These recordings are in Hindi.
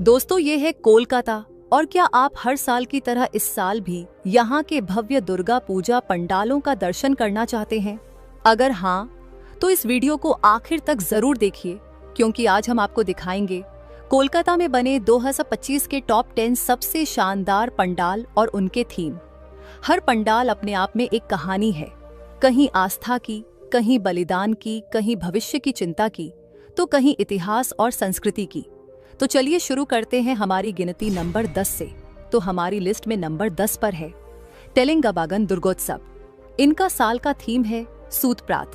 दोस्तों, ये है कोलकाता। और क्या आप हर साल की तरह इस साल भी यहाँ के भव्य दुर्गा पूजा पंडालों का दर्शन करना चाहते हैं? अगर हाँ, तो इस वीडियो को आखिर तक जरूर देखिए, क्योंकि आज हम आपको दिखाएंगे कोलकाता में बने 2025 के टॉप 10 सबसे शानदार पंडाल और उनके थीम। हर पंडाल अपने आप में एक कहानी है, कहीं आस्था की, कहीं बलिदान की, कहीं भविष्य की चिंता की, तो कहीं इतिहास और संस्कृति की। तो चलिए शुरू करते हैं हमारी गिनती नंबर 10 से। तो हमारी लिस्ट में नंबर 10 पर है तेलंगाबागन दुर्गोत्सव। इनका साल का थीम है सूतप्रात,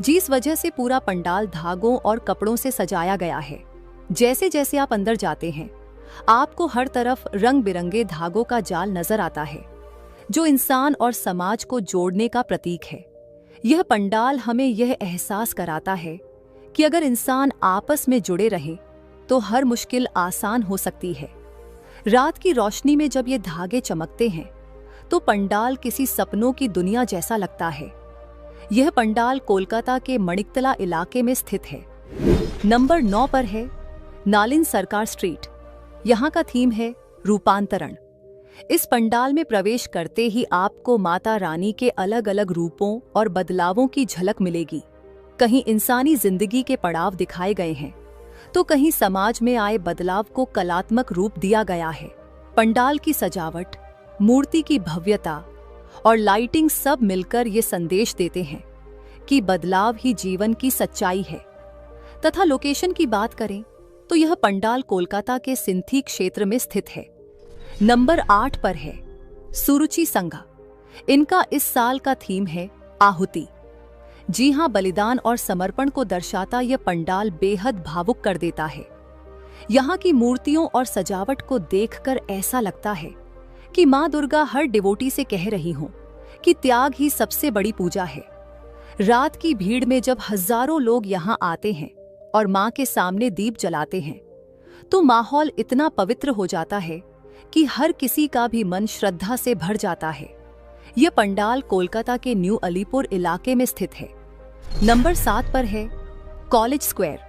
जिस वजह से पूरा पंडाल धागों और कपड़ों से सजाया गया है। जैसे जैसे आप अंदर जाते हैं, आपको हर तरफ रंग बिरंगे धागों का जाल नजर आता है, जो इंसान और समाज को जोड़ने का प्रतीक है। यह पंडाल हमें यह एहसास कराता है कि अगर इंसान आपस में जुड़े रहे तो हर मुश्किल आसान हो सकती है। रात की रोशनी में जब ये धागे चमकते हैं तो पंडाल किसी सपनों की दुनिया जैसा लगता है। यह पंडाल कोलकाता के मणिकतला इलाके में स्थित है। नंबर 9 पर है नालिन सरकार स्ट्रीट। यहाँ का थीम है रूपांतरण। इस पंडाल में प्रवेश करते ही आपको माता रानी के अलग अलग रूपों और बदलावों की झलक मिलेगी। कहीं इंसानी जिंदगी के पड़ाव दिखाए गए हैं, तो कहीं समाज में आए बदलाव को कलात्मक रूप दिया गया है। पंडाल की सजावट, मूर्ति की भव्यता और लाइटिंग सब मिलकर ये संदेश देते हैं कि बदलाव ही जीवन की सच्चाई है। तथा लोकेशन की बात करें तो यह पंडाल कोलकाता के सिंथी क्षेत्र में स्थित है। नंबर 8 पर है सुरुचि संघा। इनका इस साल का थीम है आहुति। जी हाँ, बलिदान और समर्पण को दर्शाता यह पंडाल बेहद भावुक कर देता है। यहाँ की मूर्तियों और सजावट को देखकर ऐसा लगता है कि माँ दुर्गा हर डिवोटी से कह रही हों कि त्याग ही सबसे बड़ी पूजा है। रात की भीड़ में जब हजारों लोग यहाँ आते हैं और माँ के सामने दीप जलाते हैं, तो माहौल इतना पवित्र हो जाता है कि हर किसी का भी मन श्रद्धा से भर जाता है। यह पंडाल कोलकाता के न्यू अलीपुर इलाके में स्थित है। नंबर 7 पर है कॉलेज स्क्वायर।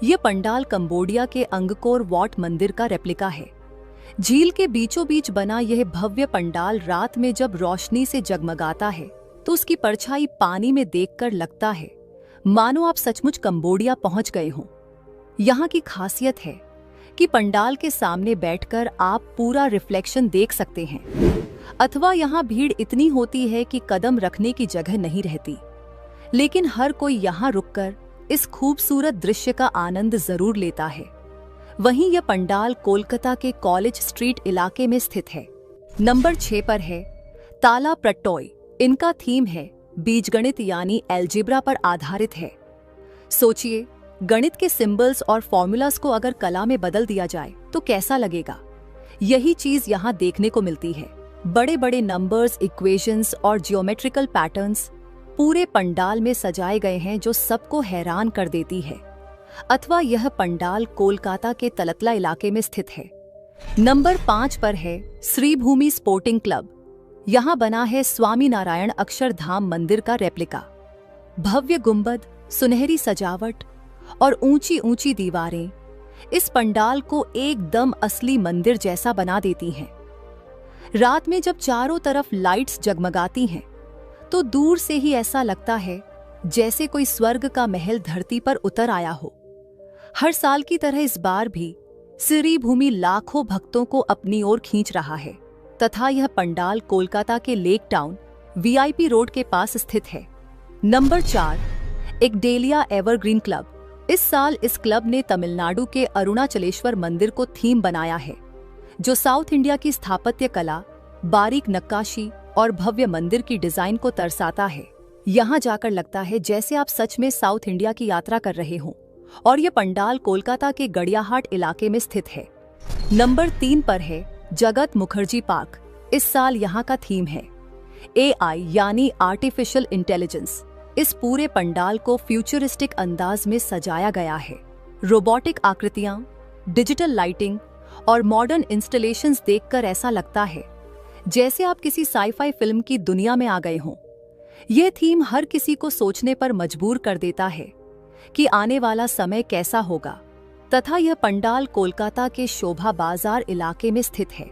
यह पंडाल कंबोडिया के अंगकोर वॉट मंदिर का रेप्लिका है। झील के बीचों बीच बना यह भव्य पंडाल रात में जब रोशनी से जगमगाता है तो उसकी परछाई पानी में देखकर लगता है मानो आप सचमुच कंबोडिया पहुंच गए हों। यहाँ की खासियत है कि पंडाल के सामने बैठकर आप पूरा रिफ्लेक्शन देख सकते हैं, अथवा यहाँ भीड़ इतनी होती है कि कदम रखने की जगह नहीं रहती, लेकिन हर कोई यहाँ रुककर इस खूबसूरत दृश्य का आनंद जरूर लेता है। वहीं यह पंडाल कोलकाता के कॉलेज स्ट्रीट इलाके में स्थित है। नंबर 6 पर है ताला प्रट्टोय। इनका थीम है बीजगणित यानी एल्जिब्रा पर आधारित है। सोचिए, गणित के सिंबल्स और फॉर्मूलास को अगर कला में बदल दिया जाए तो कैसा लगेगा। यही चीज यहाँ देखने को मिलती है। बड़े बड़े नंबर्स, इक्वेशंस और जियोमेट्रिकल पैटर्न्स पूरे पंडाल में सजाए गए हैं, जो सबको हैरान कर देती है। अथवा यह पंडाल कोलकाता के तलतला इलाके में स्थित है। नंबर 5 पर है श्रीभूमि स्पोर्टिंग क्लब। यहाँ बना है स्वामी नारायण अक्षरधाम मंदिर का रेप्लिका। भव्य गुंबद, सुनहरी सजावट और ऊंची ऊंची दीवारें इस पंडाल को एकदम असली मंदिर जैसा बना देती हैं। रात में जब चारों तरफ लाइट्स जगमगाती हैं तो दूर से ही ऐसा लगता है जैसे कोई स्वर्ग का महल धरती पर उतर आया हो। हर साल की तरह इस बार भी श्रीभूमि लाखों भक्तों को अपनी ओर खींच रहा है। तथा यह पंडाल कोलकाता के लेक टाउन वीआईपी रोड के पास स्थित है। नंबर 4 एक डेलिया एवरग्रीन क्लब। इस साल इस क्लब ने तमिलनाडु के अरुणाचलेश्वर मंदिर को थीम बनाया है, जो साउथ इंडिया की स्थापत्य कला, बारीक नक्काशी और भव्य मंदिर की डिजाइन को दर्शाता है। यहाँ जाकर लगता है जैसे आप सच में साउथ इंडिया की यात्रा कर रहे हों। और यह पंडाल कोलकाता के गड़ियाहाट इलाके में स्थित है। नंबर 3 पर है जगत मुखर्जी पार्क। इस साल यहाँ का थीम है एआई यानी आर्टिफिशियल इंटेलिजेंस। इस पूरे पंडाल को फ्यूचरिस्टिक अंदाज में सजाया गया है। रोबोटिक आकृतियां, डिजिटल लाइटिंग और मॉडर्न इंस्टॉलेशंस देखकर ऐसा लगता है जैसे आप किसी साईफाई फिल्म की दुनिया में आ गए हों। यह थीम हर किसी को सोचने पर मजबूर कर देता है कि आने वाला समय कैसा होगा, तथा यह पंडाल कोलकाता के शोभा बाजार इलाके में स्थित है।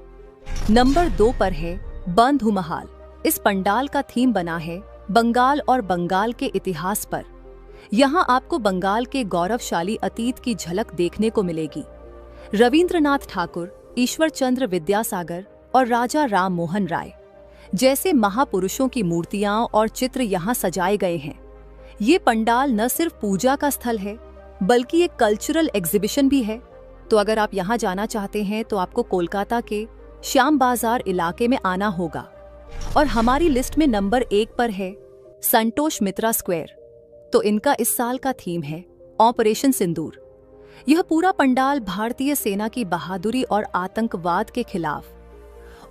नंबर 2 पर है बंधु महल। इस पंडाल का थीम बना है बंगाल और बंगाल के इतिहास पर। यहाँ आपको बंगाल के गौरवशाली अतीत की झलक देखने को मिलेगी। रविंद्रनाथ ठाकुर, ईश्वर चंद्र विद्यासागर और राजा राम मोहन राय जैसे महापुरुषों की मूर्तियां और चित्र यहाँ सजाए गए हैं। ये पंडाल न सिर्फ पूजा का स्थल है बल्कि एक कल्चरल एग्जीबिशन भी है। तो अगर आप यहाँ जाना चाहते हैं तो आपको कोलकाता के श्याम बाजार इलाके में आना होगा। और हमारी लिस्ट में नंबर 1 पर है संतोष मित्रा स्क्वायर। तो इनका इस साल का थीम है ऑपरेशन सिंदूर। यह पूरा पंडाल भारतीय सेना की बहादुरी और आतंकवाद के खिलाफ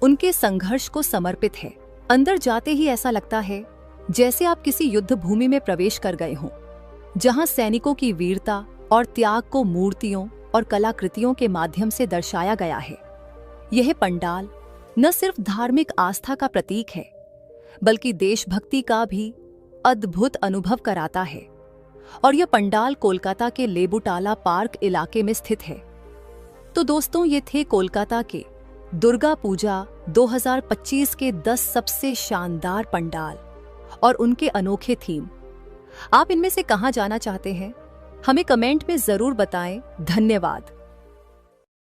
उनके संघर्ष को समर्पित है। अंदर जाते ही ऐसा लगता है जैसे आप किसी युद्ध भूमि में प्रवेश कर गए हों, जहां सैनिकों की वीरता और त्याग को मूर्तियों और कलाकृतियों के माध्यम से दर्शाया गया है। यह पंडाल न सिर्फ धार्मिक आस्था का प्रतीक है बल्कि देशभक्ति का भी अद्भुत अनुभव कराता है। और यह पंडाल कोलकाता के लेबुटाला पार्क इलाके में स्थित है। तो दोस्तों, ये थे कोलकाता के दुर्गा पूजा 2025 के 10 सबसे शानदार पंडाल और उनके अनोखे थीम। आप इनमें से कहां जाना चाहते हैं? हमें कमेंट में जरूर बताएं। धन्यवाद।